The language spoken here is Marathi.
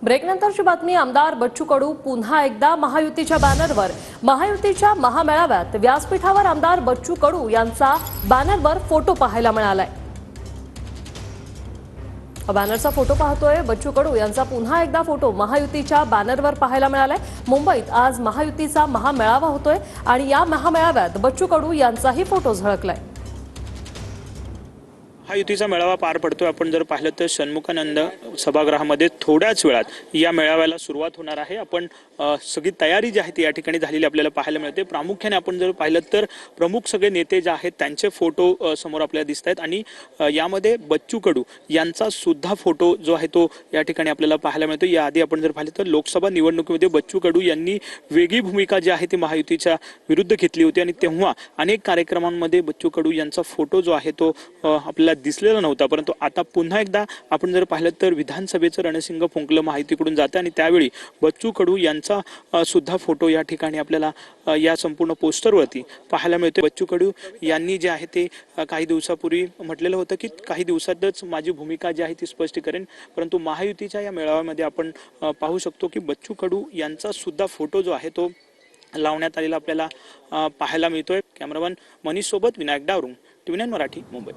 ब्रेकनंतरची बातमी। आमदार बच्चू कडू पुन्हा एकदा महायुतीच्या बॅनरवर। महायुतीच्या महामेळाव्यात व्यासपीठावर आमदार बच्चू कडू यांचा बॅनरवर फोटो पाहायला मिळालाय। बॅनरचा फोटो पाहतोय। बच्चू कडू यांचा पुन्हा एकदा फोटो महायुतीच्या बॅनरवर पाहायला मिळालाय। मुंबईत आज महायुतीचा महामेळावा होतोय आणि या महामेळाव्यात बच्चू कडू यांचाही फोटो झळकलाय। महायुतीचा मेळावा पार पडतोय। आपण जर पाहिलं तर षण्मुखानंद सभागृहामध्ये थोड्याच वेळात या मेळाव्याला सुरुवात होणार आहे। आपण सगळी तयारी जी आहे ती या ठिकाणी झालेली आपल्याला पाहायला मिळते। प्रामुख्याने आपण जर पाहिलं तर प्रमुख सगळे नेते जे आहेत त्यांचे फोटो समोर आपल्याला दिसत आहेत आणि यामध्ये बच्चू कडू यांचा सुद्धा फोटो जो आहे तो या ठिकाणी आपल्याला पाहायला मिळतो। याआधी आपण जर पाहिलं तर लोकसभा निवडणुकीमध्ये बच्चू कडू यांनी वेगळी भूमिका जी आहे ती महायुतीच्या विरुद्ध घेतली होती आणि तेव्हा अनेक कार्यक्रमांमध्ये बच्चू कडू यांचा फोटो जो आहे तो आपल्याला दिसलेला नव्हता। परंतु आता पुन्हा एकदा आपण जर पाहिलं तर विधानसभेचं रणसिंग फुंकलं महायुतीकडून जातं आणि त्यावेळी बच्चू कडू यांचा सुद्धा फोटो या ठिकाणी आपल्याला या संपूर्ण पोस्टरवरती पाहायला मिळतो। बच्चू कडू यांनी जे आहे ते काही दिवसापूर्वी म्हटलेलं होतं की काही दिवसातच माझी भूमिका जी आहे ती स्पष्ट करेन। परंतु महायुतीच्या या मेळाव्यामध्ये आपण पाहू शकतो की बच्चू कडू यांचा सुद्धा फोटो जो आहे तो लावण्यात आलेला आपल्याला पाहायला मिळतोय। कॅमेरामन मनीष सोबत विनायक डावरुंग, TV9 मराठी, मुंबई।